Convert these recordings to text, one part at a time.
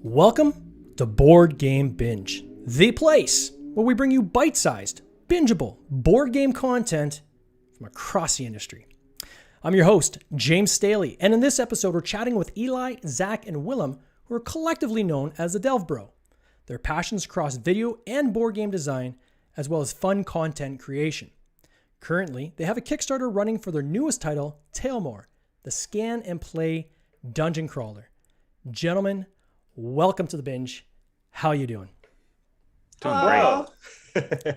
Welcome to Board Game Binge, the place where we bring you bite-sized, bingeable board game content from across the industry. I'm your host, James Staley, and in this episode we're chatting with Eli, Zack, and Willem, who are collectively known as the Delv Bro. Their passions cross video and board game design, as well as fun content creation. Currently, they have a Kickstarter running for their newest title, Tailmore, the scan and play dungeon crawler. Gentlemen, welcome to the binge. How you doing? Doing great.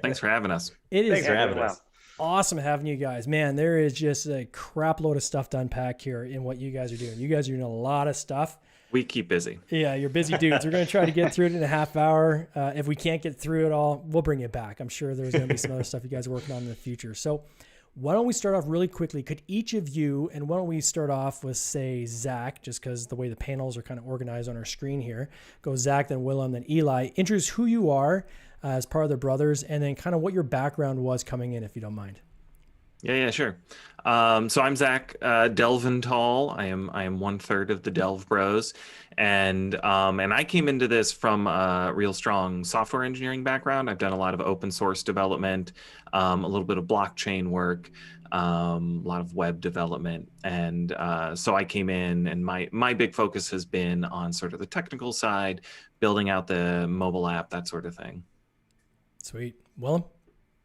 Thanks for having us. Thanks for having us. Awesome having you guys. Man, there is just a crap load of stuff to unpack here in what you guys are doing. You guys are doing a lot of stuff. We keep busy. Yeah, you're busy dudes. We're going to try to get through it in a half hour. If we can't get through it all, we'll bring it back. I'm sure there's going to be some other stuff you guys are working on in the future. So why don't we start off really quickly? Could each of you, and why don't we start off with, say, Zack, just because the way the panels are kind of organized on our screen here. Go Zack, then Willem, then Eli. Introduce who you are as part of the brothers, and then kind of what your background was coming in, if you don't mind. Yeah, sure. So I'm Zac Delvenhal. I am 1/3 of the Delv Bros, and I came into this from a real strong software engineering background. I've done a lot of open source development, a little bit of blockchain work, a lot of web development, and so I came in, and my big focus has been on sort of the technical side, building out the mobile app, that sort of thing. Sweet. Willem?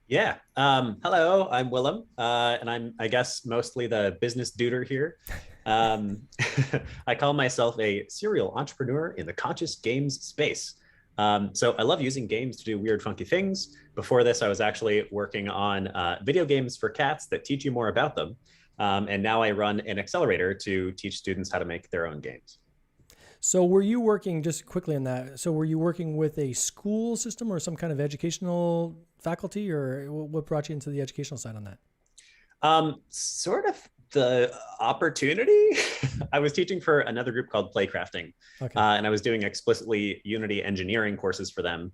Yeah. Hello, I'm Willem, and I'm, I guess, mostly the business duder here. I call myself a serial entrepreneur in the conscious games space. So I love using games to do weird, funky things. Before this, I was actually working on video games for cats that teach you more about them. And now I run an accelerator to teach students how to make their own games. So were you working, just quickly on that, so were you working with a school system or some kind of educational faculty, or what brought you into the educational side on that? Sort of the opportunity. I was teaching for another group called Playcrafting, Okay. and I was doing explicitly Unity engineering courses for them.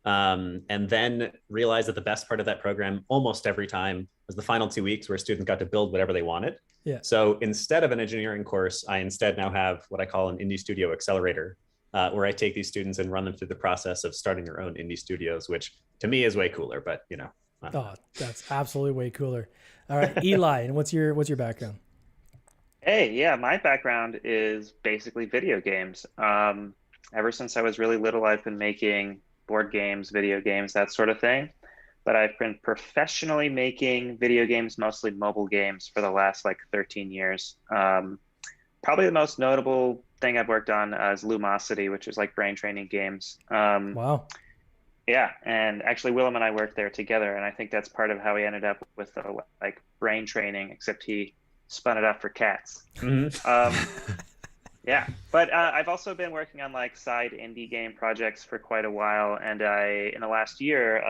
And then realized that the best part of that program almost every time was the final 2 weeks where students got to build whatever they wanted. Yeah. So instead of an engineering course, I instead now have what I call an indie studio accelerator, where I take these students and run them through the process of starting their own indie studios, which to me is way cooler, but you know. Oh, that's absolutely way cooler. All right, Eli, and what's your background? Hey, yeah, my background is basically video games. Ever since I was really little, I've been making board games, video games, that sort of thing. But I've been professionally making video games, mostly mobile games, for the last like 13 years. Probably the most notable thing I've worked on is Lumosity, which is like brain training games. Wow. Yeah, and actually Willem and I worked there together, and I think that's part of how we ended up with the like brain training, except he spun it up for cats. Mm-hmm. Yeah, but I've also been working on like side indie game projects for quite a while, and I, in the last year,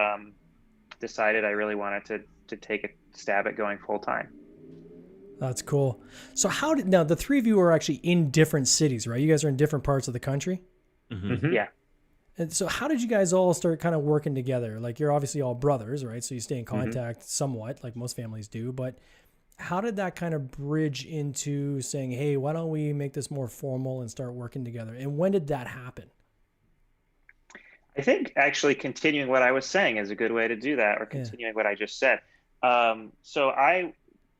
decided I really wanted to take a stab at going full time. That's cool. So now the three of you are actually in different cities, right? You guys are in different parts of the country. Mm-hmm. Yeah. And so how did you guys all start kind of working together? Like, you're obviously all brothers, right? So you stay in contact somewhat, like most families do, but how did that kind of bridge into saying, hey, why don't we make this more formal and start working together? And when did that happen? I think actually continuing what I was saying is a good way to do that, or continuing what I just said. So I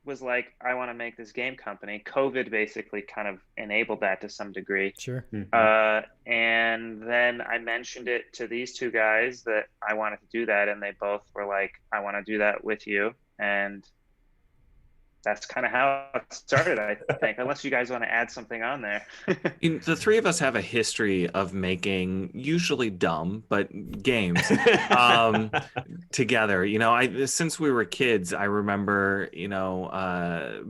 was like, I want to make this game company. COVID basically kind of enabled that to some degree. Sure. And then I mentioned it to these two guys that I wanted to do that, and they both were like, I want to do that with you. And that's kind of how it started, I think, unless you guys want to add something on there. The three of us have a history of making usually dumb, but games together. You know, since we were kids, I remember,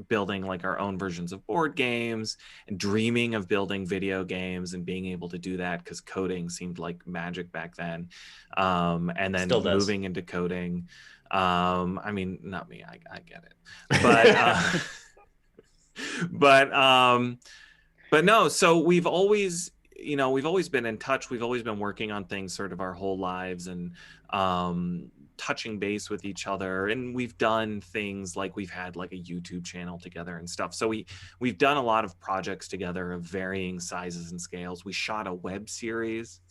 building like our own versions of board games and dreaming of building video games and being able to do that because coding seemed like magic back then. And then moving into coding. I mean, not me, I get it, but no, so we've always been in touch. We've always been working on things sort of our whole lives. And touching base with each other, and we've done things like we've had like a YouTube channel together and stuff. So we've done a lot of projects together of varying sizes and scales. We shot a web series,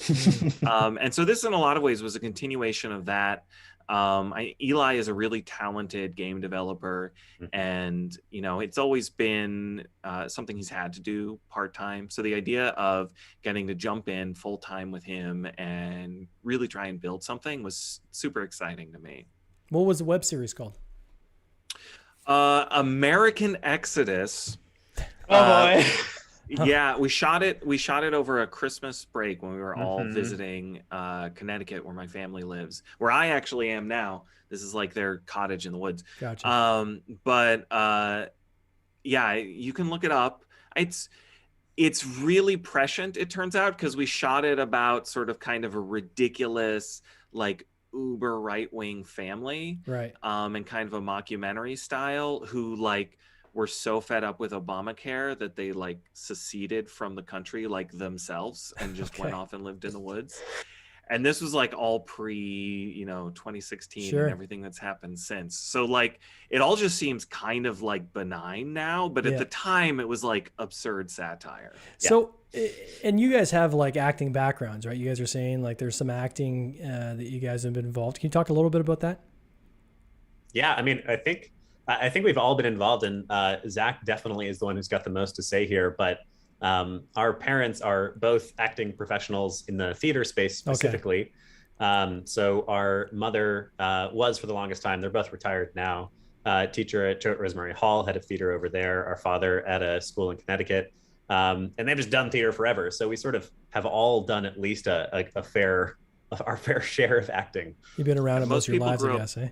and so this in a lot of ways was a continuation of that. Eli is a really talented game developer, and it's always been something he's had to do part-time. So the idea of getting to jump in full-time with him and really try and build something was super exciting to me. What was the web series called? American Exodus. Oh boy. Yeah, we shot it over a Christmas break when we were all visiting Connecticut, where my family lives, where I actually am now. This is like their cottage in the woods. Gotcha. Yeah, you can look it up. It's really prescient, it turns out, because we shot it about sort of kind of a ridiculous, like, uber right-wing family, right? And kind of a mockumentary style, who like were so fed up with Obamacare that they like seceded from the country like themselves and just went off and lived in the woods. And this was like all pre 2016 and everything that's happened since. So like it all just seems kind of like benign now, but at the time it was like absurd satire. So and you guys have like acting backgrounds, right? You guys are saying like there's some acting that you guys have been involved. Can you talk a little bit about that? Yeah, I mean, I think we've all been involved, and Zack definitely is the one who's got the most to say here. But our parents are both acting professionals in the theater space specifically. So our mother was for the longest time, they're both retired now, teacher at Rosemary Hall, head of theater over there, our father at a school in Connecticut. And they've just done theater forever. So we sort of have all done at least our fair share of acting. You've been around it most of your lives, I guess, eh?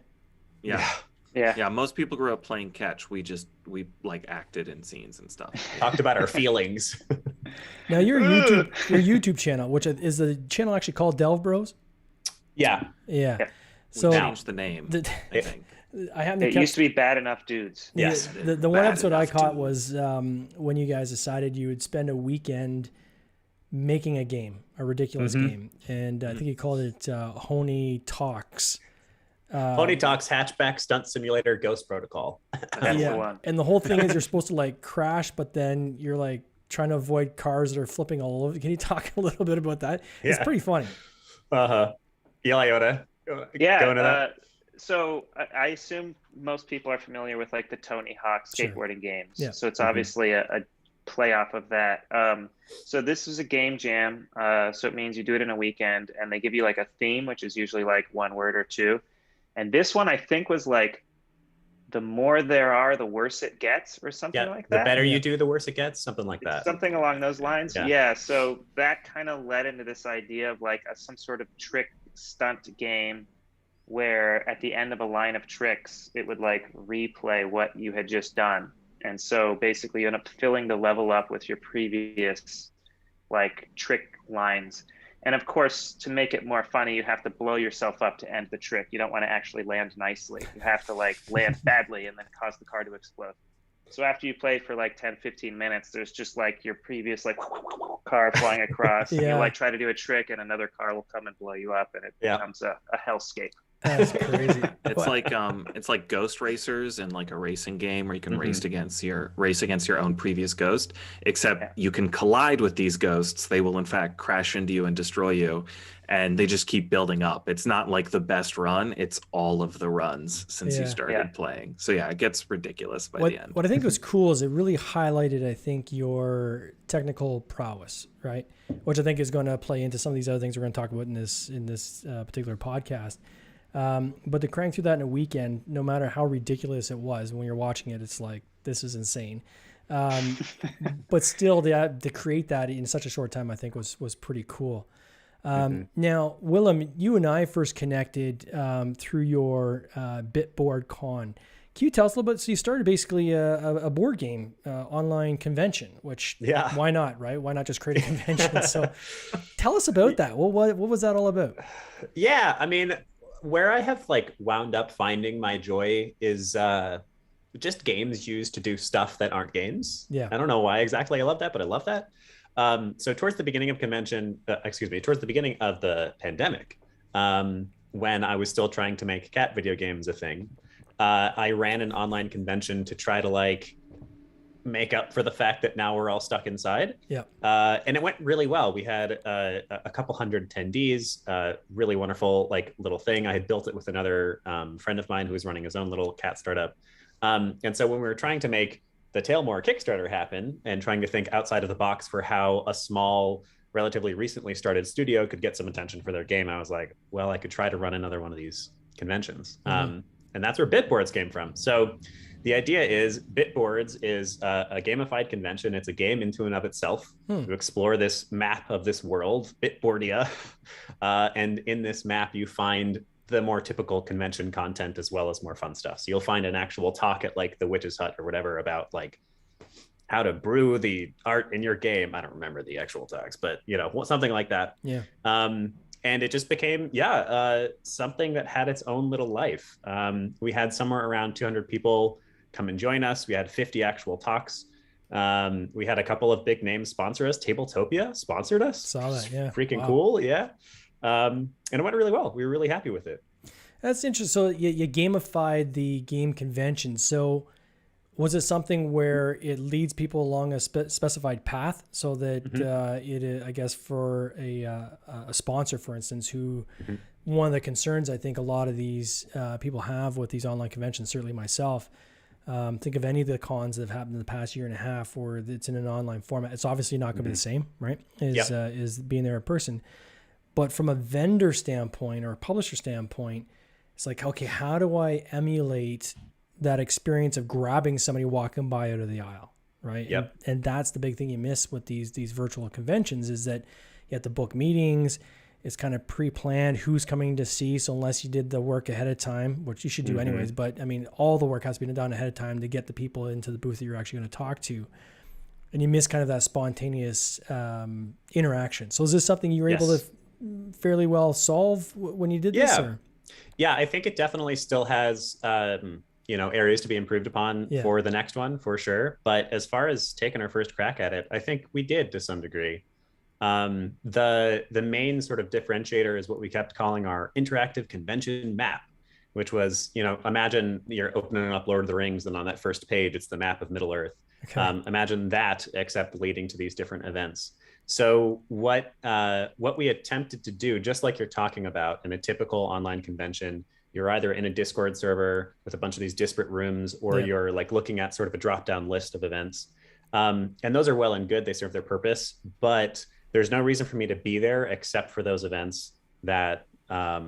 Yeah, most people grew up playing catch. We like acted in scenes and stuff. Talked about our feelings. Now your YouTube channel, which is the channel actually called Delve Bros? Yeah. So we changed the name, I think. It used to be Bad Enough Dudes. Yes. The one episode I caught was when you guys decided you would spend a weekend making a game, a ridiculous game. And I think you called it Honey Talks. Pony Talks Hatchback Stunt Simulator Ghost Protocol. That's the one. And the whole thing is you're supposed to like crash, but then you're like trying to avoid cars that are flipping all over. Can you talk a little bit about that? It's pretty funny. Iota. Yeah. Go into that. So I assume most people are familiar with like the Tony Hawk skateboarding games. Yeah. So it's obviously a play off of that. So this is a game jam. So it means you do it in a weekend, and they give you like a theme, which is usually like one word or two. And this one I think was like, the more there are, the worse it gets, or something like that. The better you do, the worse it gets, something like that. Something along those lines. Yeah. So that kind of led into this idea of like some sort of trick stunt game, where at the end of a line of tricks, it would like replay what you had just done. And so basically you end up filling the level up with your previous like trick lines. And of course, to make it more funny, you have to blow yourself up to end the trick. You don't want to actually land nicely. You have to like land badly and then cause the car to explode. So after you play for like 10, 15 minutes, there's just like your previous like car flying across. And you like try to do a trick and another car will come and blow you up, and it becomes a hellscape. That's crazy. It's like Ghost Racers in like a racing game where you can race against your own previous ghost, except you can collide with these ghosts. They will in fact crash into you and destroy you, and they just keep building up. It's not like the best run, it's all of the runs since you started playing. So yeah, it gets ridiculous by the end. What I think was cool is it really highlighted, I think, your technical prowess, right? Which I think is going to play into some of these other things we're going to talk about in this particular podcast. But to crank through that in a weekend, no matter how ridiculous it was, when you're watching it, it's like, this is insane. But still, to create that in such a short time, I think was pretty cool. Now, Willem, you and I first connected through your Bitboard Con. Can you tell us a little bit? So you started basically a board game online convention, which why not, right? Why not just create a convention? So tell us about that. What was that all about? Yeah, I mean, where I have like wound up finding my joy is just games used to do stuff that aren't games. Yeah. I don't know why exactly I love that, but I love that. So towards the beginning of the beginning of the pandemic, when I was still trying to make cat video games a thing. I ran an online convention to try to like make up for the fact that now we're all stuck inside. Yeah. And it went really well. We had a couple hundred attendees, really wonderful, like little thing. I had built it with another friend of mine who was running his own little cat startup. And so when we were trying to make the Tailmore Kickstarter happen and trying to think outside of the box for how a small, relatively recently started studio could get some attention for their game, I was like, well, I could try to run another one of these conventions. And that's where Bitboards came from. So the idea is Bitboards is a gamified convention. It's a game into and of itself to explore this map of this world, Bitboardia. And in this map, you find the more typical convention content as well as more fun stuff. So you'll find an actual talk at like the Witch's Hut or whatever about like how to brew the art in your game. I don't remember the actual talks, but you know, something like that. Yeah. And it just became, something that had its own little life. We had somewhere around 200 people come and join us. We had 50 actual talks. We had a couple of big names sponsor us. Tabletopia sponsored us. Saw that, yeah. Freaking Wow. cool, yeah. And it went really well. We were really happy with it. That's interesting. So you gamified the game convention. So was it something where it leads people along a specified path so that I guess for a sponsor, for instance, who one of the concerns I think a lot of these people have with these online conventions, certainly myself, think of any of the cons that have happened in the past year and a half where it's in an online format. It's obviously not going to be the same, right? Is being there in person. But from a vendor standpoint or a publisher standpoint, it's like, okay, how do I emulate that experience of grabbing somebody walking by out of the aisle, right? Yep. And that's the big thing you miss with these virtual conventions is that you have to book meetings. It's kind of pre-planned who's coming to see. So unless you did the work ahead of time, which you should do anyways, but I mean, all the work has to be done ahead of time to get the people into the booth that you're actually going to talk to. And you miss kind of that spontaneous interaction. So is this something you were able to fairly well solve when you did this? Or? Yeah, I think it definitely still has, areas to be improved upon for the next one, for sure. But as far as taking our first crack at it, I think we did to some degree. The main sort of differentiator is what we kept calling our interactive convention map, which was, imagine you're opening up Lord of the Rings and on that first page, it's the map of Middle Earth. Okay. Imagine that, except leading to these different events. So what we attempted to do, just like you're talking about in a typical online convention, you're either in a Discord server with a bunch of these disparate rooms, or you're like looking at sort of a drop-down list of events. And those are well and good. They serve their purpose, but there's no reason for me to be there except for those events that, I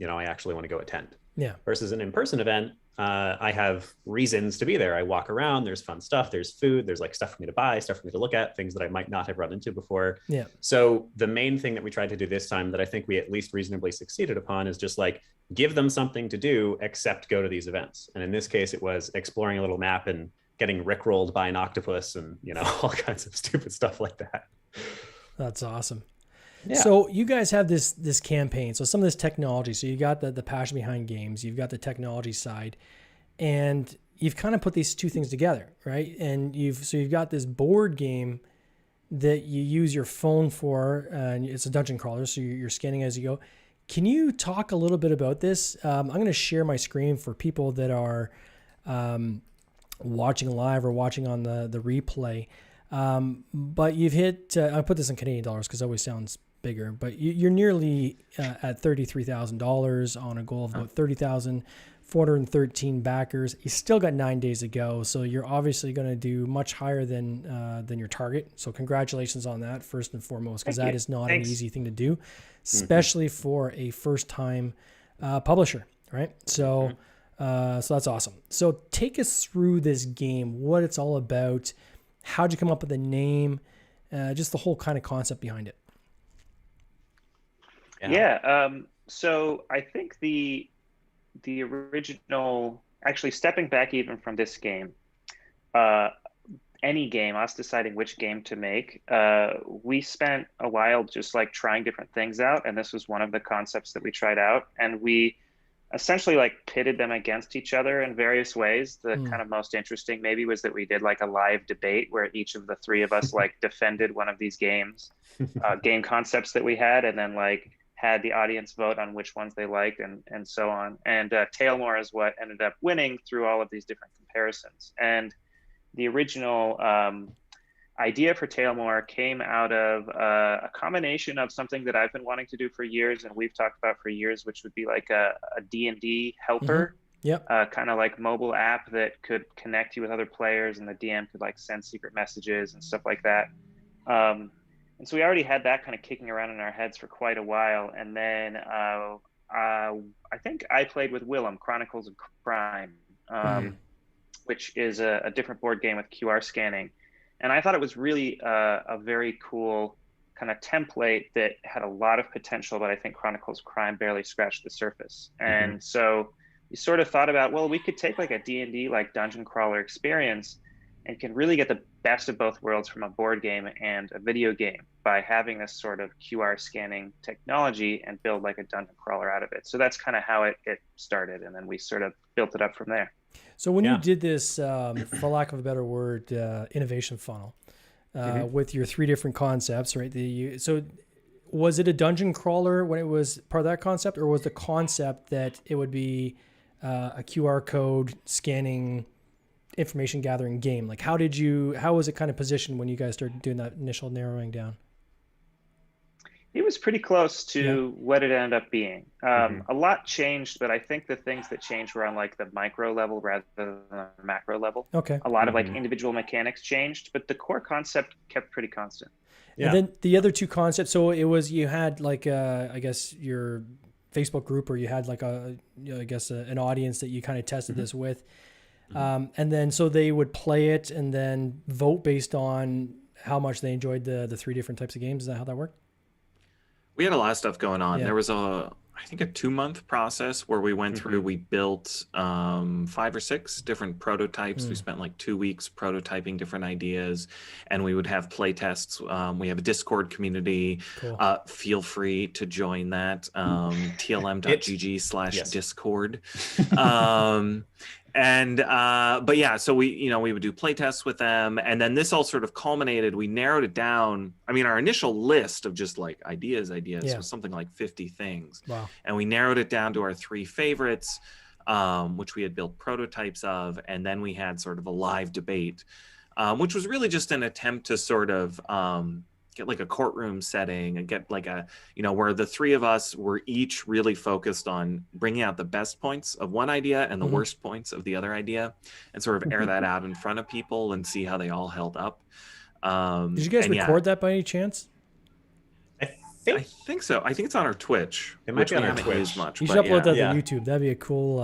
actually want to go attend. Yeah. Versus an in-person event, I have reasons to be there. I walk around, there's fun stuff, there's food, there's like stuff for me to buy, stuff for me to look at, things that I might not have run into before. Yeah. So the main thing that we tried to do this time that I think we at least reasonably succeeded upon is just like give them something to do except go to these events. And in this case, it was exploring a little map and getting rickrolled by an octopus and, all kinds of stupid stuff like that. That's awesome. Yeah. So you guys have this campaign. So some of this technology. So you got the passion behind games. You've got the technology side, and you've kind of put these two things together, right? And you've got this board game that you use your phone for, and it's a dungeon crawler. So you're scanning as you go. Can you talk a little bit about this? I'm going to share my screen for people that are watching live or watching on the replay. But you've hit, I put this in Canadian dollars because it always sounds bigger, but you're nearly at $33,000 on a goal of about 30,413 backers. You still got 9 days to go. So you're obviously going to do much higher than your target. So congratulations on that first and foremost, because that is not an easy thing to do, especially for a first time publisher. Right. So, so that's awesome. So take us through this game, what it's all about. How'd you come up with the name? Just the whole kind of concept behind it. So I think the original, actually stepping back even from this game, any game, us deciding which game to make, we spent a while just like trying different things out. And this was one of the concepts that we tried out. And we essentially like pitted them against each other in various ways. The kind of most interesting maybe was that we did like a live debate where each of the three of us like defended one of these games, game concepts that we had, and then like had the audience vote on which ones they liked and so on. And Tailmore is what ended up winning through all of these different comparisons. And the original idea for Tailmore came out of a combination of something that I've been wanting to do for years and we've talked about for years, which would be like a D&D helper. Yep. Kind of like mobile app that could connect you with other players, and the DM could like send secret messages and stuff like that. And so we already had that kind of kicking around in our heads for quite a while. And then I think I played with Willem, Chronicles of Crime, which is a different board game with QR scanning. And I thought it was really a very cool kind of template that had a lot of potential, but I think Chronicles of Crime barely scratched the surface. And so we sort of thought about, well, we could take like a D&D like dungeon crawler experience and can really get the best of both worlds from a board game and a video game by having this sort of QR scanning technology and build like a dungeon crawler out of it. So that's kind of how it started. And then we sort of built it up from there. So when you did this, for lack of a better word, innovation funnel with your 3 different concepts, right? So was it a dungeon crawler when it was part of that concept, or was the concept that it would be a QR code scanning information gathering game? Like how was it kind of positioned when you guys started doing that initial narrowing down? It was pretty close to what it ended up being. A lot changed, but I think the things that changed were on like the micro level rather than the macro level. Okay. A lot of like individual mechanics changed, but the core concept kept pretty constant. Yeah. And then the other 2 concepts, so it was, you had like I guess your Facebook group, or you had like an audience that you kind of tested this with. And then so they would play it and then vote based on how much they enjoyed the 3 different types of games. Is that how that worked? We had a lot of stuff going on. Yeah. There was I think a 2-month process where we went through, we built 5 or 6 different prototypes. We spent like 2 weeks prototyping different ideas, and we would have play tests. We have a Discord community. Cool. Feel free to join that, tlm.gg/discord. But yeah, so we would do play tests with them, and then this all sort of culminated. We narrowed it down. I mean, our initial list of just like ideas was something like 50 things. Wow. And we narrowed it down to our 3 favorites, which we had built prototypes of, and then we had sort of a live debate, which was really just an attempt to sort of get like a courtroom setting and get like where the 3 of us were each really focused on bringing out the best points of one idea and the worst points of the other idea, and sort of air that out in front of people and see how they all held up. Did you guys record that by any chance? I think so. I think it's on our Twitch. It might be on our Twitch. Used much, you should upload that to YouTube. That'd be a cool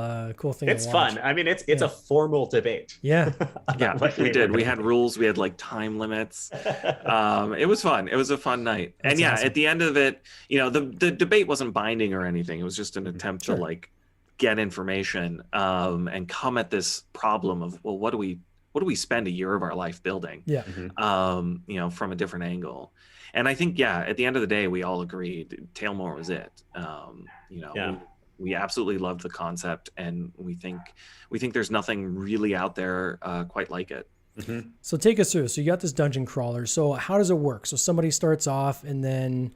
thing. It's to watch. fun. I mean, it's a formal debate. Yeah. Yeah, we did. We had rules. We had like time limits. It was fun. It was a fun night. That's awesome. At the end of it, the debate wasn't binding or anything. It was just an attempt to like get information and come at this problem of, well, what do we spend a year of our life building? Yeah. From a different angle. And I think, at the end of the day, we all agreed Tailmore was it. We absolutely loved the concept, and we think there's nothing really out there quite like it. So take us through. So you got this dungeon crawler. So how does it work? So somebody starts off, and then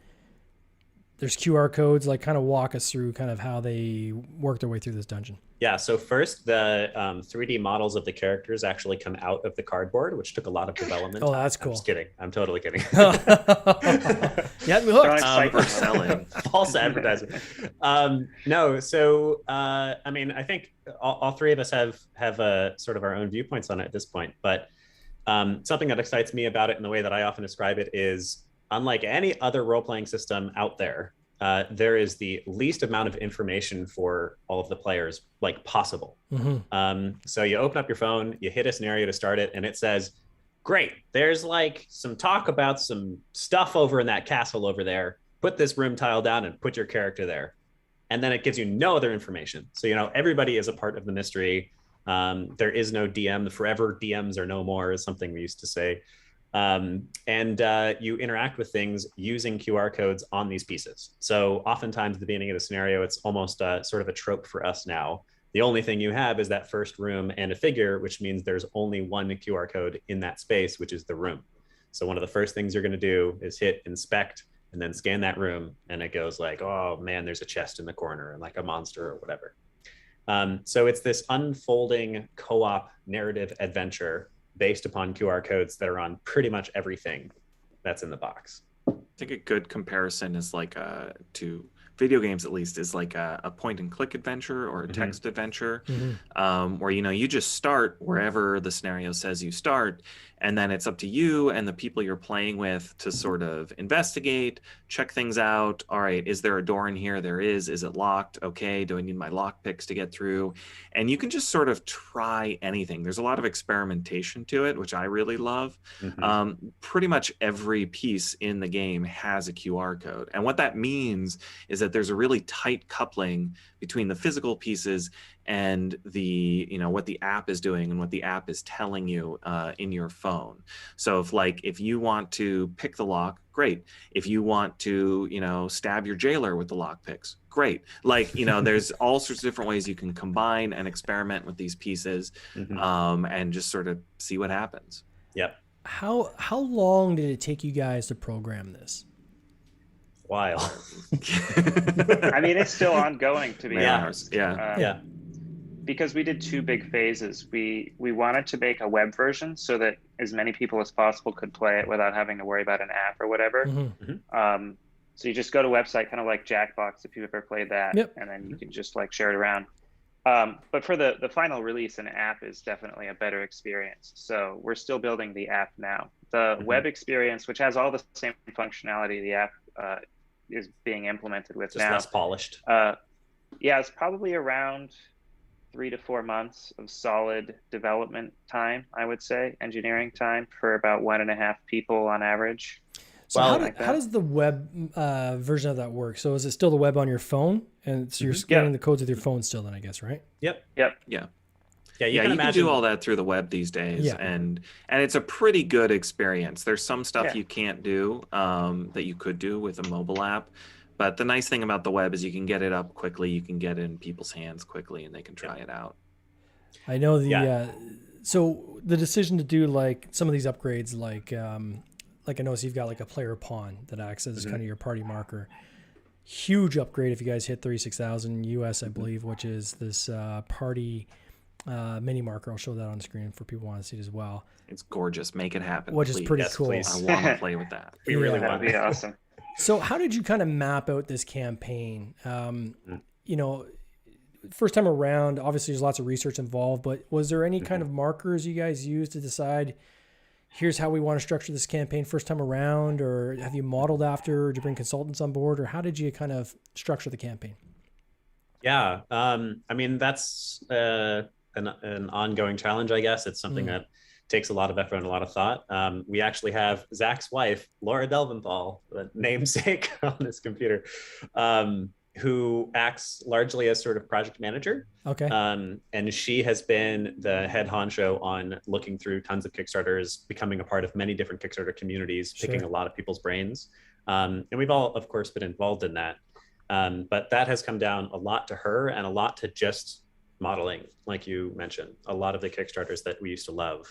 there's QR codes. Like, kind of walk us through kind of how they work their way through this dungeon. Yeah, so first the 3D models of the characters actually come out of the cardboard, which took a lot of development. Oh, that's cool. I'm just kidding. I'm totally kidding. Yeah, we hooked. We're selling. False advertising. No, so I mean, I think all 3 of us have sort of our own viewpoints on it at this point. But something that excites me about it, and the way that I often describe it, is unlike any other role-playing system out there, there is the least amount of information for all of the players like possible. So you open up your phone, you hit a scenario to start it, and it says, great, there's like some talk about some stuff over in that castle over there. Put this room tile down and put your character there. And then it gives you no other information. So, everybody is a part of the mystery. There is no DM. The forever DMs are no more is something we used to say. And you interact with things using QR codes on these pieces. So oftentimes at the beginning of the scenario, it's almost sort of a trope for us now. The only thing you have is that first room and a figure, which means there's only one QR code in that space, which is the room. So one of the first things you're going to do is hit inspect, and then scan that room, and it goes like, oh man, there's a chest in the corner and like a monster or whatever. So it's this unfolding co-op narrative adventure based upon QR codes that are on pretty much everything that's in the box. I think a good comparison is like to video games, at least, is like a point and click adventure or a text adventure, where you just start wherever the scenario says you start, and then it's up to you and the people you're playing with to sort of investigate, check things out. All right, is there a door in here? There is. Is it locked? Okay, do I need my lock picks to get through? And you can just sort of try anything. There's a lot of experimentation to it, which I really love. Pretty much every piece in the game has a QR code, and what that means is that there's a really tight coupling between the physical pieces and the what the app is doing and what the app is telling you in your phone. So if you want to pick the lock, great. If you want to stab your jailer with the lock picks, great. There's all sorts of different ways you can combine and experiment with these pieces, and just sort of see what happens. Yep. How long did it take you guys to program this? While. I mean, it's still ongoing, to be honest. Yeah. Because we did 2 big phases. We wanted to make a web version so that as many people as possible could play it without having to worry about an app or whatever. So you just go to a website, kind of like Jackbox, if you've ever played that, and then you can just share it around. But for the final release, an app is definitely a better experience. So we're still building the app now. The web experience, which has all the same functionality the app is being implemented with just now. Less polished. It's probably around 3 to 4 months of solid development time, I would say, engineering time for about 1.5 people on average. So how does the web version of that work? So is it still the web on your phone? And so you're scanning the codes with your phone still then, I guess, right? Yep. Yeah. You can do all that through the web these days, and it's a pretty good experience. There's some stuff you can't do that you could do with a mobile app, but the nice thing about the web is you can get it up quickly, you can get it in people's hands quickly, and they can try it out. I know so the decision to do some of these upgrades, I notice you've got a player pawn that acts as kind of your party marker. Huge upgrade if you guys hit 36,000 US, I believe, which is this party mini marker. I'll show that on screen for people who want to see it as well. It's gorgeous. Make it happen. Which is pretty cool. Please. I want to play with that. We really That want would be awesome. So how did you kind of map out this campaign? First time around, obviously there's lots of research involved, but was there any kind of markers you guys used to decide here's how we want to structure this campaign first time around, or have you modeled after, or did you bring consultants on board, or how did you kind of structure the campaign? Yeah. I mean, that's an ongoing challenge, I guess. It's something that takes a lot of effort and a lot of thought. We actually have Zach's wife, Laura Delvenhal, the namesake on this computer, who acts largely as sort of project manager. Okay. And she has been the head honcho on looking through tons of Kickstarters, becoming a part of many different Kickstarter communities, picking a lot of people's brains. And we've all, of course, been involved in that. But that has come down a lot to her and a lot to just modeling, like you mentioned. A lot of the Kickstarters that we used to love,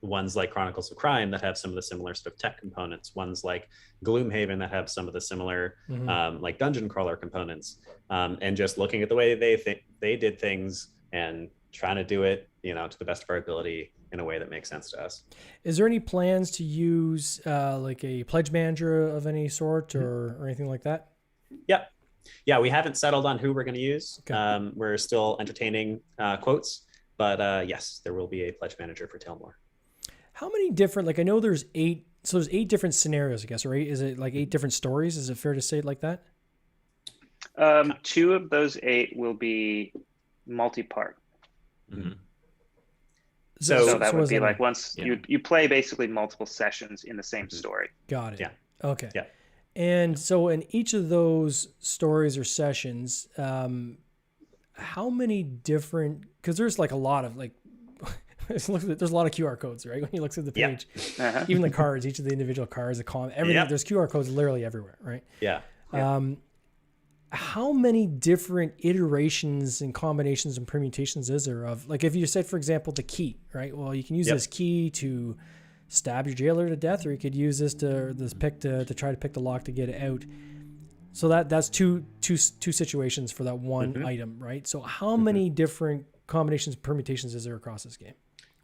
ones like Chronicles of Crime that have some of the similar sort of tech components, ones like Gloomhaven that have some of the similar like dungeon crawler components, and just looking at the way they did things and trying to do it, to the best of our ability in a way that makes sense to us. Is there any plans to use like a pledge manager of any sort or anything like that? Yeah, we haven't settled on who we're going to use. Okay. We're still entertaining quotes, but yes, there will be a pledge manager for Tailmore. How many different, I know there's 8, so there's 8 different scenarios, I guess, or 8, is it like 8 different stories? Is it fair to say it like that? 2 of those 8 will be multi-part. So that would be like once you play basically multiple sessions in the same story. Got it. Yeah. Okay. Yeah. And so in each of those stories or sessions, how many different, because there's like a lot of there's a lot of QR codes, right? When you look through the page, even the cards, each of the individual cards, the column, everything, there's QR codes literally everywhere, right? Yeah. How many different iterations and combinations and permutations is there of, like, if you said, for example, the key, right? Well, you can use this key to stab your jailer to death, or you could use this pick to try to pick the lock to get it out. So that's two situations for that one item, right? So how many different combinations, permutations is there across this game?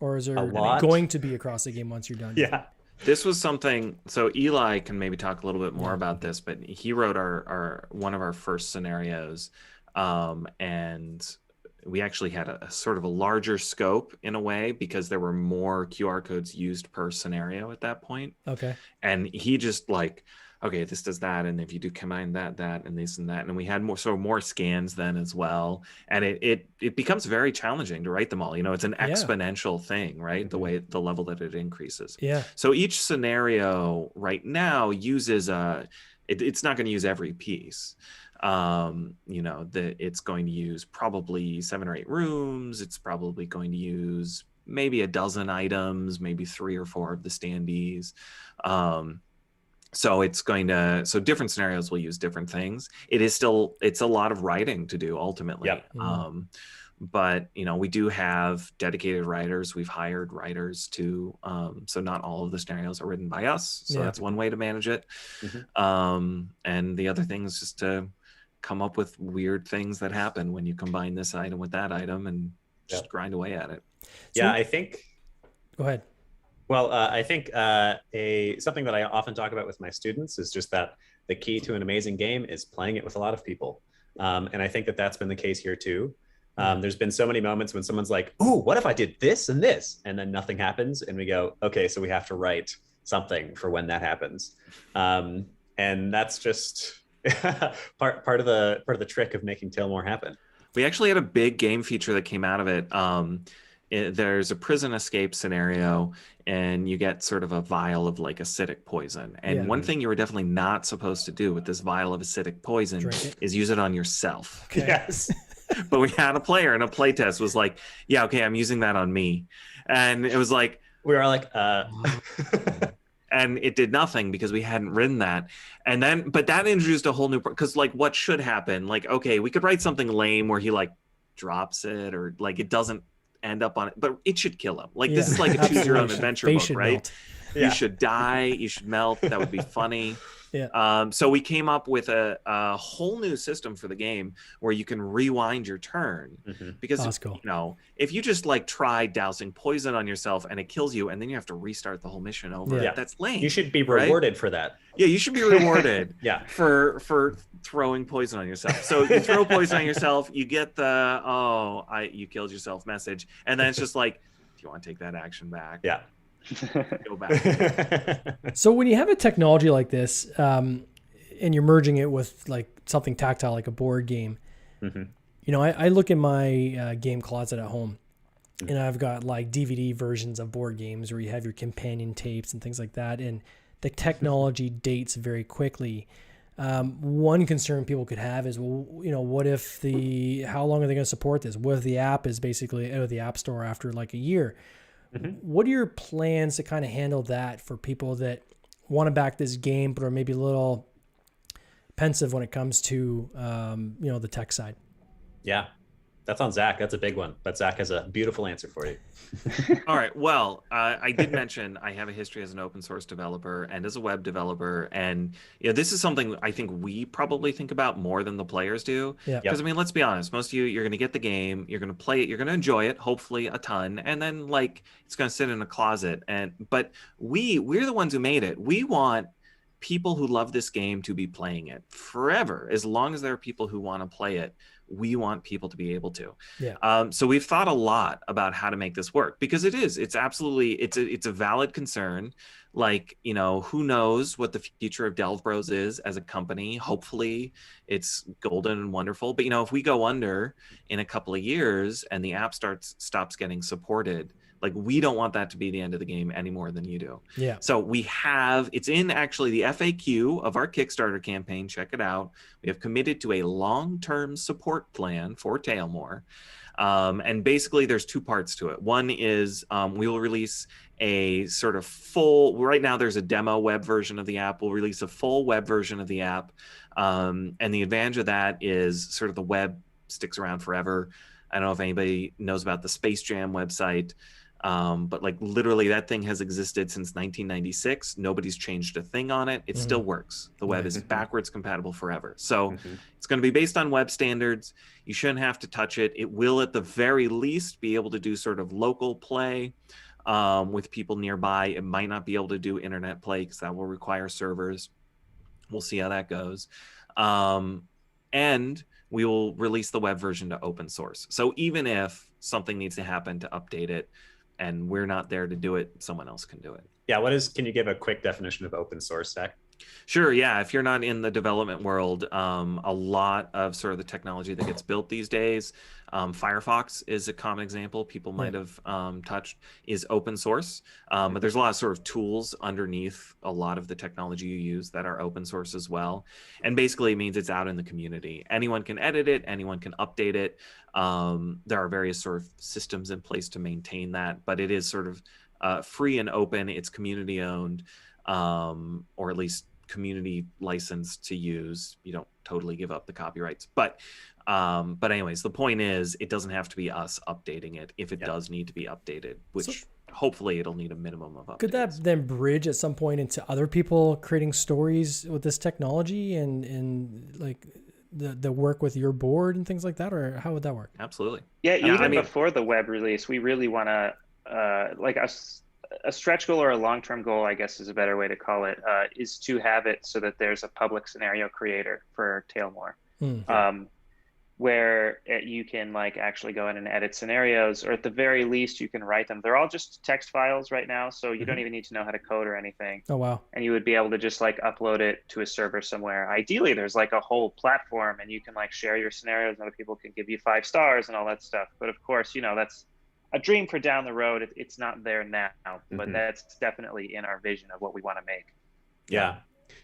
Or is there going to be across the game once you're done? Yeah. This was something, so Eli can maybe talk a little bit more about this, but he wrote our one of our first scenarios, and we actually had a sort of a larger scope in a way because there were more QR codes used per scenario at that point. Okay. And he just like, okay, this does that, and if you do combine that, and this and that, and we had more scans then as well, and it becomes very challenging to write them all. It's an exponential thing, right? The level that it increases. Yeah. So each scenario right now uses it's not going to use every piece. It's going to use probably 7 or 8 rooms. It's probably going to use maybe a dozen items, maybe 3 or 4 of the standees. So different scenarios will use different things. It's a lot of writing to do ultimately. Yep. But we do have dedicated writers. We've hired writers to, so not all of the scenarios are written by us. So that's one way to manage it. And the other thing is just to come up with weird things that happen when you combine this item with that item and just grind away at it. Yeah, I think. Go ahead. Well, I think something that I often talk about with my students is just that the key to an amazing game is playing it with a lot of people. And I think that that's been the case here too. There's been so many moments when someone's like, "Ooh, what if I did this and this?" And then nothing happens. And we go, okay, so we have to write something for when that happens. And that's just part of the trick of making Tailmore happen. We actually had a big game feature that came out of it. There's a prison escape scenario, and you get sort of a vial of like acidic poison. And one thing you were definitely not supposed to do with this vial of acidic poison is use it on yourself. Okay. Yes. But we had a player, and a playtest was like, yeah, okay, I'm using that on me. And it was like, we were like, and it did nothing because we hadn't written that. And then, but that introduced a whole new, because like what should happen, like, okay, we could write something lame where he like drops it, or like it doesn't end up on it, but it should kill him. Like this is like a choose your own adventure book, right? Melt. You should die, you should melt. That would be funny. So we came up with a whole new system for the game where you can rewind your turn, because that's cool. If you just like try dousing poison on yourself and it kills you and then you have to restart the whole mission over, that's lame. You should be rewarded for that. Yeah, you should be rewarded for throwing poison on yourself. So you throw poison on yourself, you get the you killed yourself message, and then it's just like, do you want to take that action back? Yeah. Go back. So when you have a technology like this, and you're merging it with like something tactile like a board game, I look in my game closet at home, and I've got like DVD versions of board games where you have your companion tapes and things like that, and the technology dates very quickly. One concern people could have is, well, what if how long are they going to support this? What if the app is basically out of the app store after like a year? What are your plans to kind of handle that for people that want to back this game but are maybe a little pensive when it comes to the tech side? Yeah, that's on Zack. That's a big one, but Zack has a beautiful answer for you. All right. Well, I did mention I have a history as an open source developer and as a web developer, and this is something I think we probably think about more than the players do. Because I mean, let's be honest, most of you're going to get the game, you're going to play it, you're going to enjoy it, hopefully a ton, and then like it's going to sit in a closet. But we're the ones who made it. We want people who love this game to be playing it forever. As long as there are people who want to play it, we want people to be able to. So we've thought a lot about how to make this work, because it's absolutely, it's a valid concern. Like, who knows what the future of Delve Bros is as a company. Hopefully it's golden and wonderful. But, if we go under in a couple of years and the app stops getting supported, like, we don't want that to be the end of the game any more than you do. So it's in actually the FAQ of our Kickstarter campaign. Check it out. We have committed to a long-term support plan for Tailmore. And basically there's 2 parts to it. One is we will release a sort of right now there's a demo web version of the app. We'll release a full web version of the app. And the advantage of that is sort of the web sticks around forever. I don't know if anybody knows about the Space Jam website. But like literally that thing has existed since 1996. Nobody's changed a thing on it. It still works. The web is backwards compatible forever. So it's going to be based on web standards. You shouldn't have to touch it. It will at the very least be able to do sort of local play with people nearby. It might not be able to do internet play because that will require servers. We'll see how that goes. And we will release the web version to open source. So even if something needs to happen to update it and we're not there to do it, someone else can do it. Yeah, can you give a quick definition of open source, Zack? Sure, yeah. If you're not in the development world, a lot of sort of the technology that gets built these days, Firefox is a common example people might have touched, is open source. But there's a lot of sort of tools underneath a lot of the technology you use that are open source as well. And basically it means it's out in the community. Anyone can edit it, anyone can update it. There are various sort of systems in place to maintain that, but it is sort of free and open. It's community owned. Or at least community licensed to use. You don't totally give up the copyrights, but anyways, the point is it doesn't have to be us updating it if it does need to be updated, which hopefully it'll need a minimum of updates. Could that then bridge at some point into other people creating stories with this technology and like the work with your board and things like that, or how would that work? Absolutely. Yeah, even before the web release, we really want to like us. A stretch goal or a long-term goal, I guess is a better way to call it, is to have it so that there's a public scenario creator for Tailmore, where you can like actually go in and edit scenarios, or at the very least you can write them. They're all just text files right now, so you don't even need to know how to code or anything. Oh, wow. And you would be able to just like upload it to a server somewhere. Ideally, there's like a whole platform and you can like share your scenarios and other people can give you 5 stars and all that stuff. But of course, that's a dream for down the road. It's not there now, but that's definitely in our vision of what we want to make. Yeah.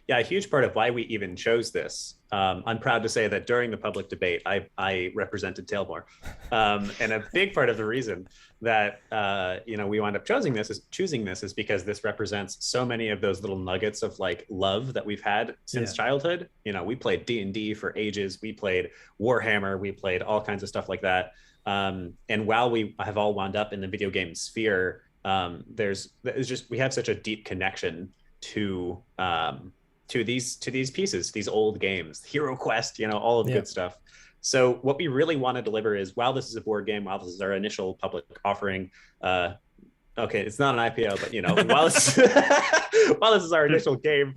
A huge part of why we even chose this. I'm proud to say that during the public debate, I represented Tailmore. And a big part of the reason that, we wound up choosing this is because this represents so many of those little nuggets of like love that we've had since childhood. We played D&D for ages. We played Warhammer. We played all kinds of stuff like that. And while we have all wound up in the video game sphere, we have such a deep connection to these pieces, these old games, Hero Quest, all of the good stuff. So what we really want to deliver is, while this is a board game, while this is our initial public offering, okay, it's not an IPO, but while this is our initial game,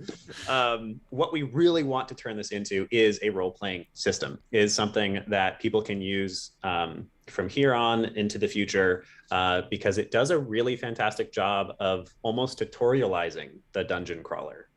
what we really want to turn this into is a role-playing system, is something that people can use from here on into the future, because it does a really fantastic job of almost tutorializing the dungeon crawler.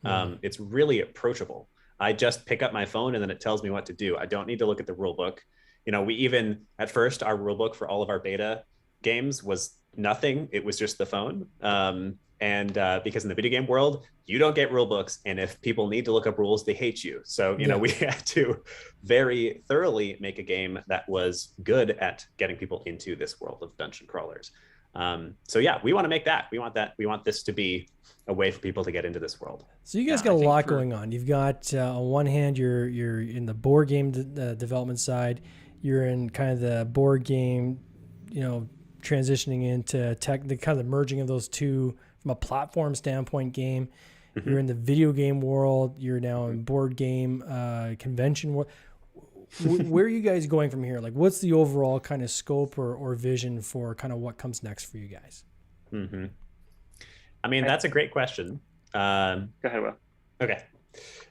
It's really approachable. I just pick up my phone and then it tells me what to do. I don't need to look at the rule book. We even, at first, our rule book for all of our beta games was nothing. It was just the phone. Because in the video game world, you don't get rule books. And if people need to look up rules, they hate you. So, we had to very thoroughly make a game that was good at getting people into this world of dungeon crawlers. We want to make that. We want this to be a way for people to get into this world. So you guys got a lot going on. You've got, on one hand, you're in the board game development side. You're in kind of the board game, transitioning into tech, the kind of merging of those two from a platform standpoint game. You're in the video game world. You're now in board game convention world. Where are you guys going from here? Like, what's the overall kind of scope or vision for kind of what comes next for you guys? I mean, that's a great question. Go ahead, Will. Okay.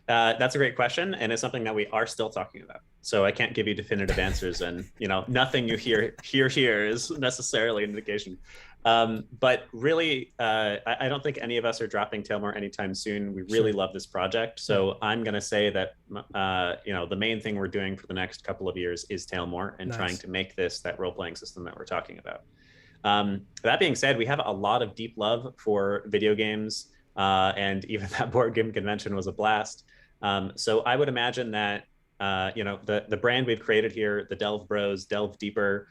That's a great question, and it's something that we are still talking about. So I can't give you definitive answers, and nothing you hear here is necessarily an indication. But really, I don't think any of us are dropping Tailmore anytime soon. We really love this project, so I'm going to say that the main thing we're doing for the next couple of years is Tailmore and trying to make this that role-playing system that we're talking about. That being said, we have a lot of deep love for video games. And even that board game convention was a blast. So I would imagine that, the brand we've created here, the Delve Bros, delve deeper.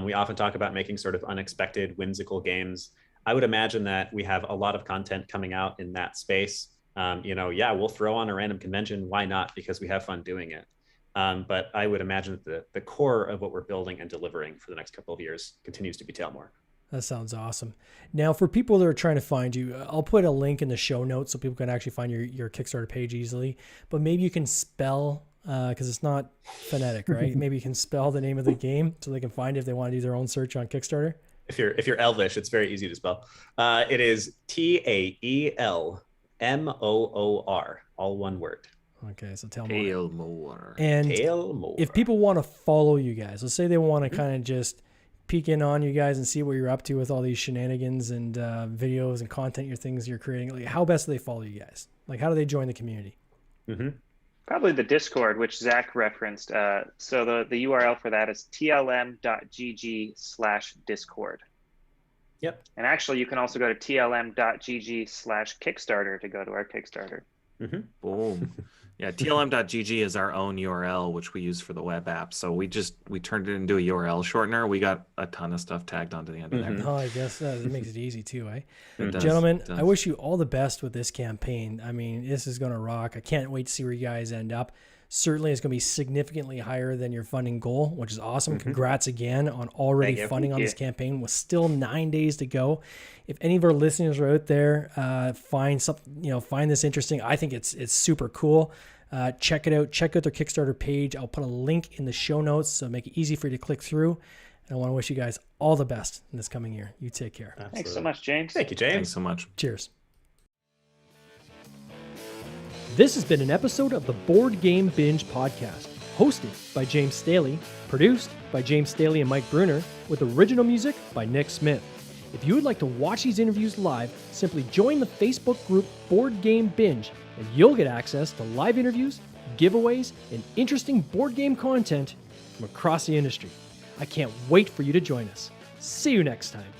We often talk about making sort of unexpected, whimsical games. I would imagine that we have a lot of content coming out in that space. We'll throw on a random convention. Why not? Because we have fun doing it. But I would imagine that the core of what we're building and delivering for the next couple of years continues to be Tailmore. That sounds awesome. Now, for people that are trying to find you, I'll put a link in the show notes so people can actually find your Kickstarter page easily. But maybe you can spell, because it's not phonetic, right? Maybe you can spell the name of the game so they can find it if they want to do their own search on Kickstarter. If you're Elvish, it's very easy to spell. It is Taelmoor, all one word. Okay, so tell me. Tailmore. And Tailmore. if people want to follow you guys, let's say they want to kind of just peek in on you guys and see what you're up to with all these shenanigans and videos and content, you're creating. Like, how best do they follow you guys? Like, how do they join the community? Mm-hmm. Probably the Discord, which Zack referenced. So the URL for that is tlm.gg/discord. Yep. And actually, you can also go to tlm.gg/Kickstarter to go to our Kickstarter. Mm-hmm. Boom. Yeah, tlm.gg is our own URL, which we use for the web app. So we turned it into a URL shortener. We got a ton of stuff tagged onto the end of there. Oh, I guess that makes it easy too, eh? It does, Gentlemen, it does. I wish you all the best with this campaign. I mean, this is going to rock. I can't wait to see where you guys end up. Certainly, it's going to be significantly higher than your funding goal, which is awesome. Congrats again on already funding on this campaign with still 9 days to go. If any of our listeners are out there, find this interesting. I think it's super cool. Check it out. Check out their Kickstarter page. I'll put a link in the show notes so make it easy for you to click through. And I want to wish you guys all the best in this coming year. You take care. Absolutely. Thanks so much, James. Thank you, James. Thanks so much. Cheers. This has been an episode of the Board Game Binge podcast, hosted by James Staley, produced by James Staley and Mike Bruner, with original music by Nick Smith. If you would like to watch these interviews live, simply join the Facebook group Board Game Binge, and you'll get access to live interviews, giveaways, and interesting board game content from across the industry. I can't wait for you to join us. See you next time.